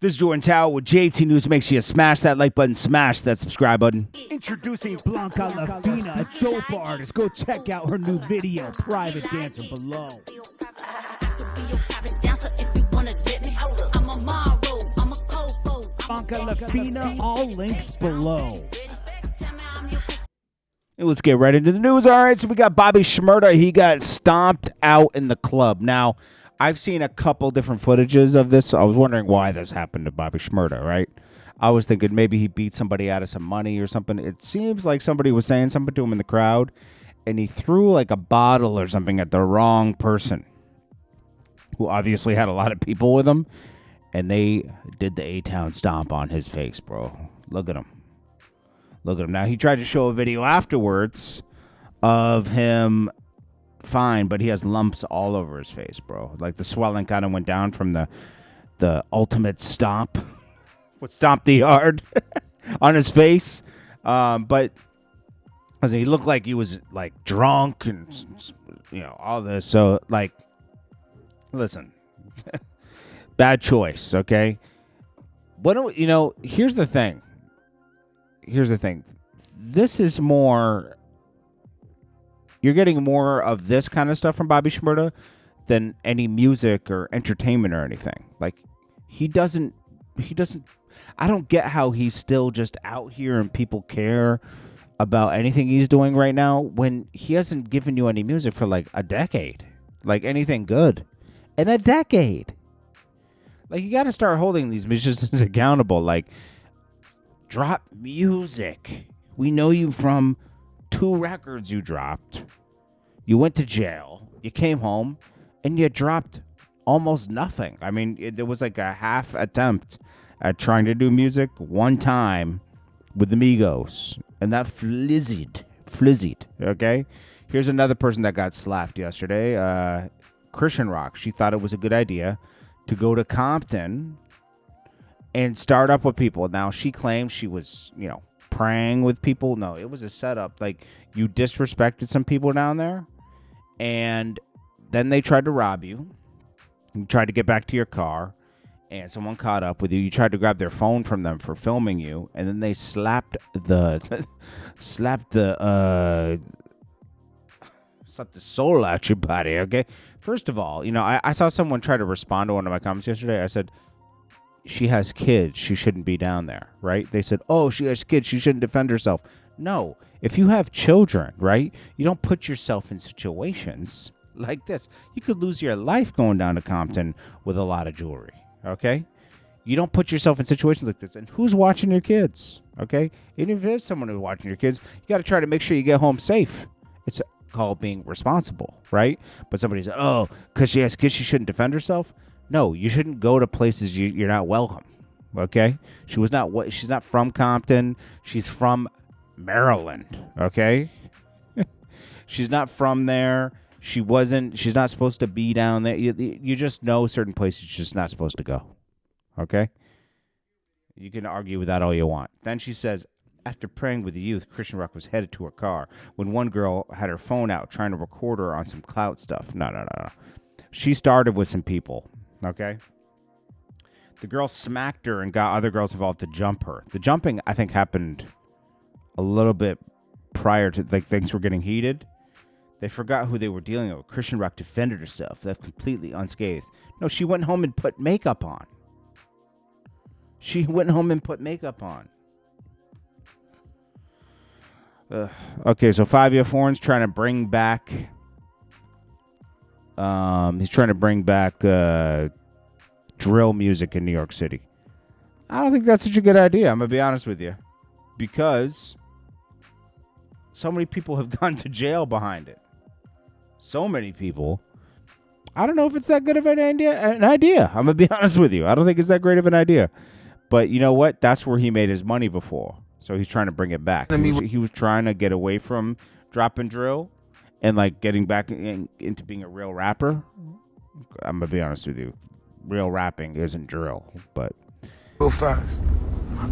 This is JordanTower with JT News. Make sure you smash that like button, smash that subscribe button. Introducing Blanca La Fina, a dope artist. Go check out her new video, Private Dancer, below. Blanca La Fina, all links below. And let's get right into the news. All right, so we got Bobby Shmurda. He got stomped out in the club. Now, I've seen a couple different footages of this. I was wondering why this happened to Bobby Shmurda, right? I was thinking maybe he beat somebody out of some money or something. It seems like somebody was saying something to him in the crowd, and he threw like a bottle or something at the wrong person, who obviously had a lot of people with him, and they did the A-Town stomp on his face, bro. Look at him. Look at him. Now, he tried to show a video afterwards of him fine, but he has lumps all over his face, bro. Like the swelling kind of went down from the ultimate stomp. What stomped the yard on his face. But he looked like he was like drunk and, you know, all this. So, like, listen, bad choice, okay? Here's the thing. This is more. You're getting more of this kind of stuff from Bobby Shmurda than any music or entertainment or anything. Like, he doesn't, I don't get how he's still just out here and people care about anything he's doing right now when he hasn't given you any music for like a decade. Like, anything good in a decade. Like, you got to start holding these musicians accountable. Like, drop music. We know you from 2 records you dropped. You went to jail. You came home, and you dropped almost nothing. I mean, there was like a half attempt at trying to do music one time with the Migos, and that flizzied. Okay? Here's another person that got slapped yesterday. Chrisean Rock. She thought it was a good idea to go to Compton and start up with people. Now, she claims she was, praying with people. No, it was a setup. Like, you disrespected some people down there, and then they tried to rob you. You tried to get back to your car, and someone caught up with you. You tried to grab their phone from them for filming you, and then they slapped the soul out your body. Okay, first of all, I saw someone try to respond to one of my comments yesterday. I said, she has kids. She shouldn't be down there, right? They said, oh, she has kids. She shouldn't defend herself. No. If you have children, right, you don't put yourself in situations like this. You could lose your life going down to Compton with a lot of jewelry, okay? You don't put yourself in situations like this. And who's watching your kids, okay? Even if it is someone who's watching your kids, you got to try to make sure you get home safe. It's called being responsible, right? But somebody said, oh, because she has kids, she shouldn't defend herself. No, you shouldn't go to places you're not welcome, okay? She's not from Compton. She's from Maryland, okay? She's not from there. She's not supposed to be down there. You just know certain places you're just not supposed to go, okay? You can argue with that all you want. Then she says, after praying with the youth, Chrisean Rock was headed to her car when one girl had her phone out trying to record her on some clout stuff. No. She started with some people. Okay. The girl smacked her and got other girls involved to jump her. The jumping, I think, happened a little bit prior to, like, things were getting heated. They forgot who they were dealing with. Chrisean Rock defended herself, left completely unscathed. No, she went home and put makeup on. Okay, so 5 Foreign's trying to bring back. He's trying to bring back drill music in New York City. I don't think that's such a good idea. I'm going to be honest with you. Because so many people have gone to jail behind it. So many people. I don't know if it's that good of an idea. I'm going to be honest with you. I don't think it's that great of an idea. But you know what? That's where he made his money before. So he's trying to bring it back. He was trying to get away from dropping drill and like getting back into being a real rapper. I'm going to be honest with you. Real rapping isn't drill, but real fast.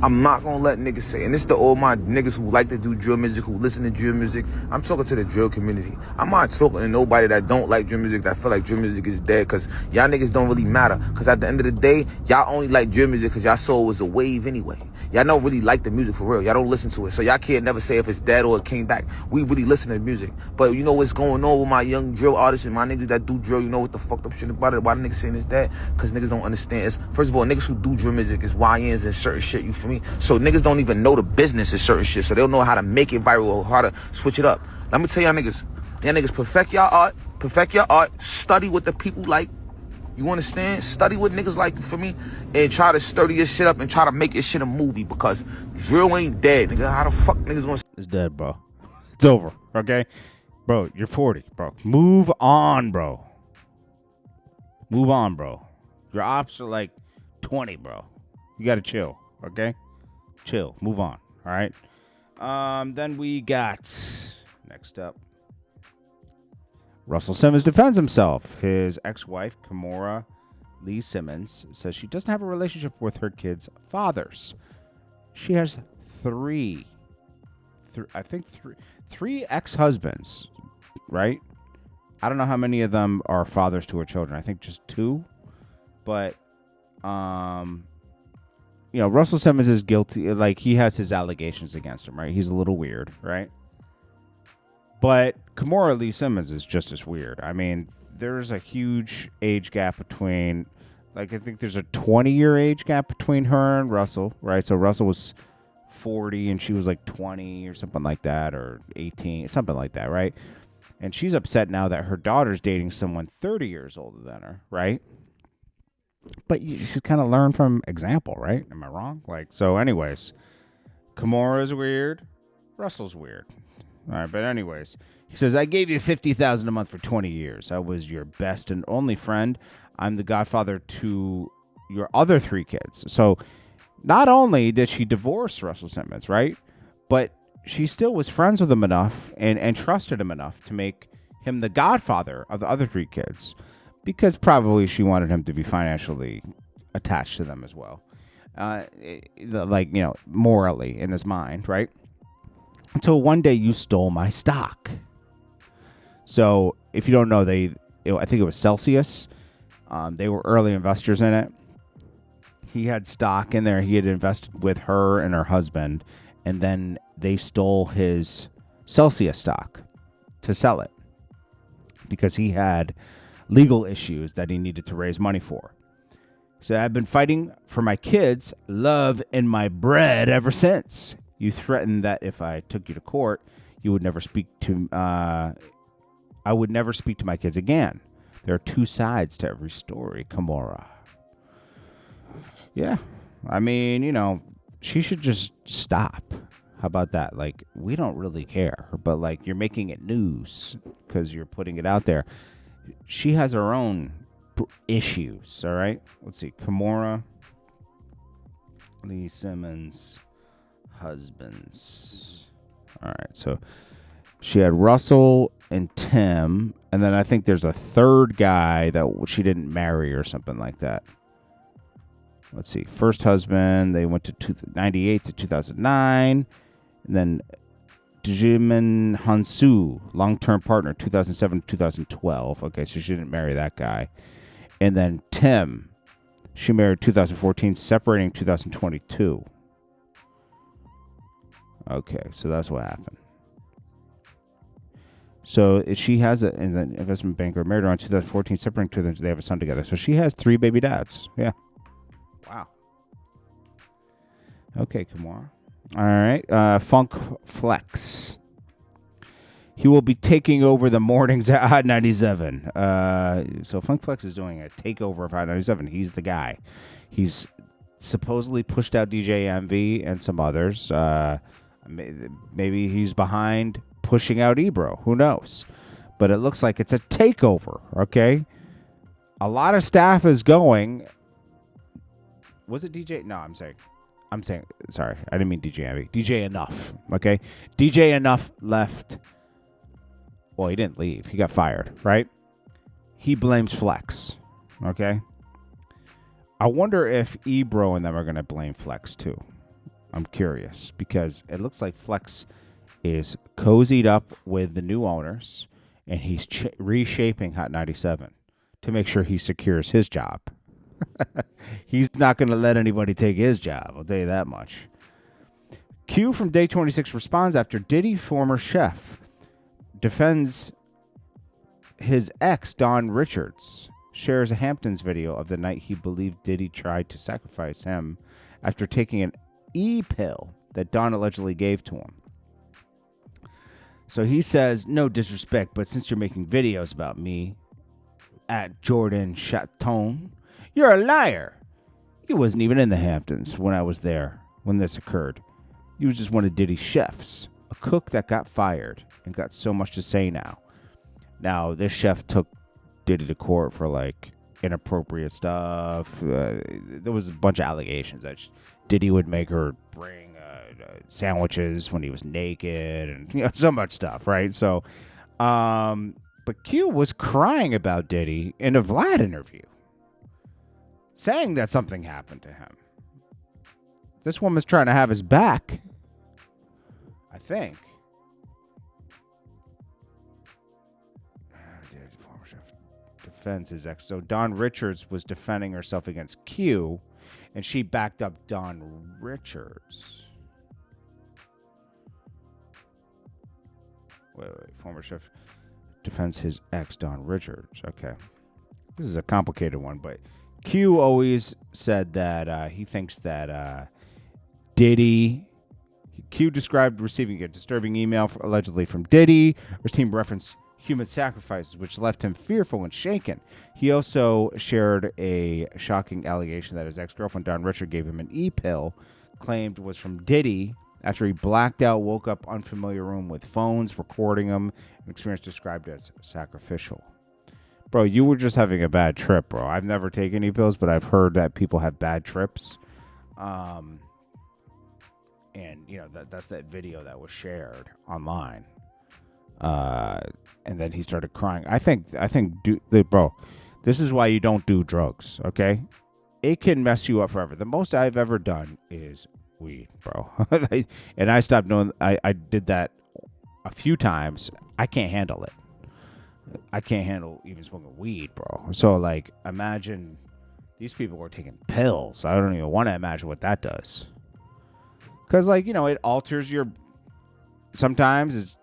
I'm not gonna let niggas say, and this to all my niggas who like to do drill music, who listen to drill music. I'm talking to the drill community. I'm not talking to nobody that don't like drill music, that feel like drill music is dead, cause y'all niggas don't really matter. Cause at the end of the day, y'all only like drill music cause y'all saw it was a wave anyway. Y'all don't really like the music for real. Y'all don't listen to it. So y'all can't never say if it's dead or it came back. We really listen to music. But you know what's going on with my young drill artists and my niggas that do drill, you know what the fucked up shit about it? Why the niggas saying it's dead? Cause niggas don't understand. It's, first of all, niggas who do drill music is YNs and certain shit, you feel me? So niggas don't even know the business is certain shit. So they don't know how to make it viral or how to switch it up. Let me tell y'all niggas perfect your art, study what the people like. You understand? Study what niggas like, you feel me? And try to sturdy your shit up and try to make your shit a movie, because drill ain't dead, nigga. How the fuck niggas gonna... It's dead, bro. It's over, okay? Bro, you're 40, bro. Move on, bro. Move on, bro. Your ops are like 20, bro. You gotta chill, okay? Chill. Move on, all right? Then we got... Next up. Russell Simmons defends himself. His ex-wife, Kimora Lee Simmons, says she doesn't have a relationship with her kids' fathers. She has three ex-husbands, right? I don't know how many of them are fathers to her children. I think just 2. But, Russell Simmons is guilty. Like, he has his allegations against him, right? He's a little weird, right? But Kimora Lee Simmons is just as weird. I mean, there's a huge age gap between, like, I think there's a 20-year age gap between her and Russell, right? So Russell was 40 and she was like 20 or something like that, or 18, something like that, right? And she's upset now that her daughter's dating someone 30 years older than her, right? But you should kind of learn from example, right? Am I wrong? Like, so anyways, Kimora's weird. Russell's weird. All right, but anyways, he says, I gave you $50,000 a month for 20 years. I was your best and only friend. I'm the godfather to your other 3 kids. So not only did she divorce Russell Simmons, right, but she still was friends with him enough and trusted him enough to make him the godfather of the other 3 kids, because probably she wanted him to be financially attached to them as well. Morally in his mind, right? Until one day you stole my stock. So if you don't know, I think it was Celsius. They were early investors in it. He had stock in there. He had invested with her and her husband, and then they stole his Celsius stock to sell it because he had legal issues that he needed to raise money for. So I've been fighting for my kids' love and my bread ever since. You threatened that if I took you to court, you would never speak to. I would never speak to my kids again. There are 2 sides to every story, Kimora. Yeah, I mean, she should just stop. How about that? Like, we don't really care, but like, you're making it news because you're putting it out there. She has her own issues. All right, let's see. Kimora Lee Simmons. Husbands. All right, so she had Russell and Tim, and then I think there's a 3rd guy that she didn't marry or something like that. Let's see. First husband, they went to 98 to 2009, and then Jimin Hansu, long-term partner, 2007 to 2012. Okay, so she didn't marry that guy. And then Tim, she married 2014, separating 2022. Okay, so that's what happened. So she has an investment banker, married her in 2014, separating 2000. They have a son together. So she has 3 baby dads. Yeah. Wow. Okay, Kimora. All right. Funk Flex. He will be taking over the mornings at Hot 97. So Funk Flex is doing a takeover of Hot 97. He's the guy. He's supposedly pushed out DJ MV and some others. Maybe he's behind pushing out Ebro. Who knows? But it looks like it's a takeover, okay? A lot of staff is going. Was it DJ? No, I'm saying, sorry. I didn't mean DJ MV. DJ Enough, okay? DJ Enough left. Well, he didn't leave. He got fired, right? He blames Flex, okay? I wonder if Ebro and them are going to blame Flex too. I'm curious because it looks like Flex is cozied up with the new owners, and he's reshaping Hot 97 to make sure he secures his job. He's not going to let anybody take his job. I'll tell you that much. Q from Day 26 responds after Diddy, former chef, defends his ex, Don Richards, shares a Hamptons video of the night he believed Diddy tried to sacrifice him after taking an E-pill that Don allegedly gave to him. So he says, no disrespect, but since you're making videos about me at Jordan Chaton, you're a liar. He wasn't even in the Hamptons when I was there when this occurred. He was just one of Diddy's chefs, a cook that got fired and got so much to say now. Now, this chef took Diddy to court for, like, inappropriate stuff. There was a bunch of allegations that Diddy would make her bring sandwiches when he was naked and, so much stuff, right? So, but Q was crying about Diddy in a VLAD interview, saying that something happened to him. This woman's trying to have his back, I think. Former chef defends his ex. So Don Richards was defending herself against Q, and she backed up Don Richards. Wait. Former chef defends his ex, Don Richards. Okay. This is a complicated one, but Q always said that he thinks that Diddy... Q described receiving a disturbing email allegedly from Diddy. His team referenced human sacrifices, which left him fearful and shaken. He also shared a shocking allegation that his ex-girlfriend, Don Richard, gave him an E-pill, claimed was from Diddy, after he blacked out, woke up unfamiliar room with phones, recording him, an experience described as sacrificial. Bro, you were just having a bad trip, bro. I've never taken E-pills, but I've heard that people have bad trips. And, that's that video that was shared online. And then he started crying. I think, bro, this is why you don't do drugs, okay? It can mess you up forever. The most I've ever done is weed, bro. And I stopped doing, I did that a few times. I can't handle it. I can't handle even smoking weed, bro. So, like, imagine these people were taking pills. I don't even want to imagine what that does. Because, like, it alters your... Sometimes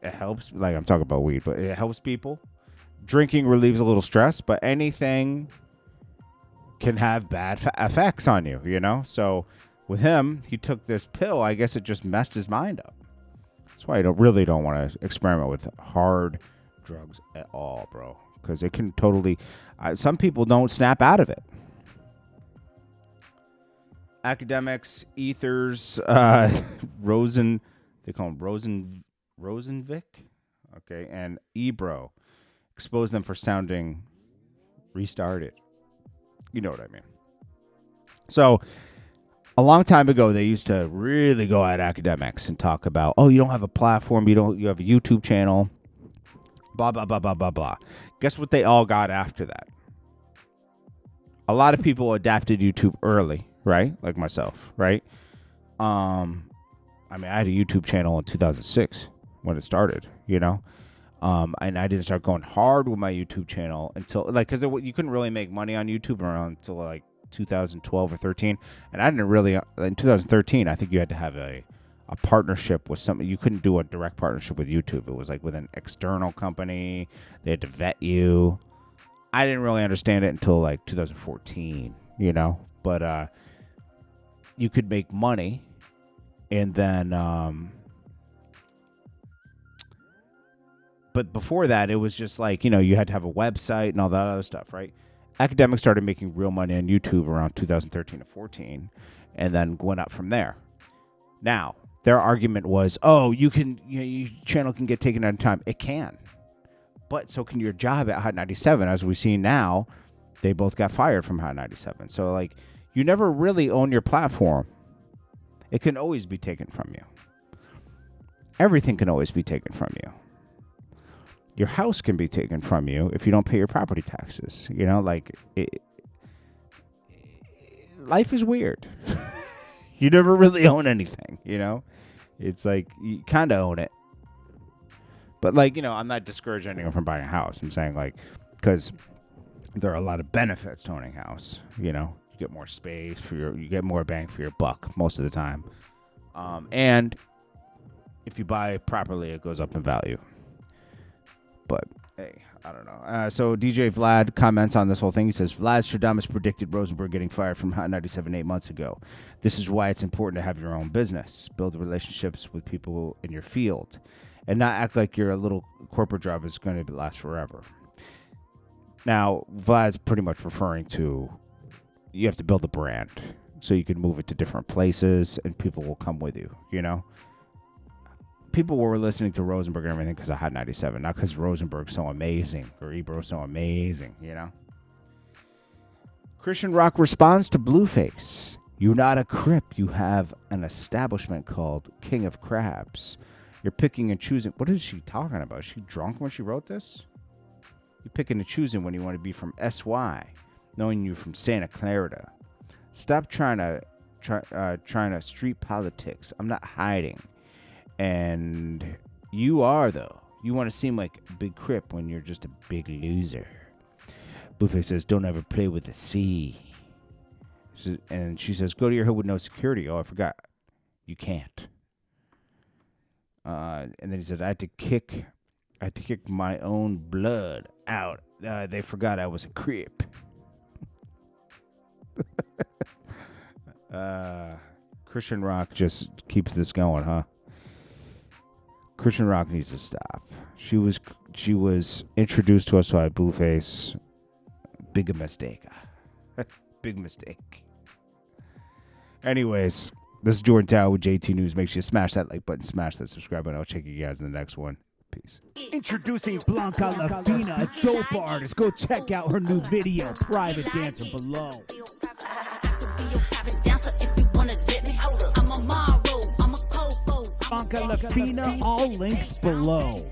it helps. Like, I'm talking about weed, but it helps people. Drinking relieves a little stress, but anything can have bad effects on you, So, with him, he took this pill. I guess it just messed his mind up. That's why I really don't want to experiment with hard drugs at all, bro. Because it can totally... some people don't snap out of it. Academics, ethers, Rosen, they call him Rosenvik, okay, and Ebro expose them for sounding restarted. You know what I mean. So, a long time ago, they used to really go at academics and talk about, you don't have a platform, you have a YouTube channel, blah, blah, blah, blah, blah, blah. Guess what they all got after that? A lot of people adapted YouTube early. Right? Like myself, right? I had a YouTube channel in 2006 when it started, and I didn't start going hard with my YouTube channel until, because you couldn't really make money on YouTube around until, 2012 or 13. And I didn't really, in 2013, I think you had to have a partnership with something. You couldn't do a direct partnership with YouTube. It was, with an external company. They had to vet you. I didn't really understand it until, 2014, But, you could make money, and then, but before that, it was just you had to have a website and all that other stuff, right? Academics started making real money on YouTube around 2013 to 14, and then went up from there. Now, their argument was, your channel can get taken out of time. It can, but so can your job at Hot 97. As we see now, they both got fired from Hot 97. So, you never really own your platform. It can always be taken from you. Everything can always be taken from you. Your house can be taken from you if you don't pay your property taxes. Life is weird. You never really own anything, you know? It's like you kind of own it. But, like, you know, I'm not discouraging anyone from buying a house. I'm saying, like, because there are a lot of benefits to owning a house. You know, you get more space you get more bang for your buck most of the time. And if you buy it properly, it goes up in value. But, hey, I don't know. So DJ Vlad comments on this whole thing. He says, Stradamus predicted Rosenberg getting fired from Hot 97 8 months ago. This is why it's important to have your own business. Build relationships with people in your field. And not act like your little corporate job is going to last forever. Now, Vlad's pretty much referring to you have to build a brand so you can move it to different places and people will come with you, you know? People were listening to Rosenberg and everything because of Hot 97, not because Rosenberg's so amazing or Ebro's so amazing, you know? Chrisean Rock responds to Blueface. You're not a Crip. You have an establishment called King of Crabs. You're picking and choosing. What is she talking about? Is she drunk when she wrote this? You're picking and choosing when you want to be from SY, knowing you from Santa Clarita. Stop trying to street politics. I'm not hiding. And you are, though. You want to seem like a big Crip when you're just a big loser. Blueface says, don't ever play with the sea. And she says, go to your hood with no security. Oh, I forgot. You can't. And then he says, I had to kick my own blood out. They forgot I was a Crip. Chrisean Rock just keeps this going, huh? Chrisean Rock needs to stop. She was introduced to us by Blueface. Big mistake. Big mistake. Anyways, this is Jordan Tower with JT News. Make sure you smash that like button, smash that subscribe button. I'll check you guys in the next one. Peace. Introducing Blanca La Fina, a dope artist. Go check out her new video, Private Dancer, below. Blanca La Fina, all links below.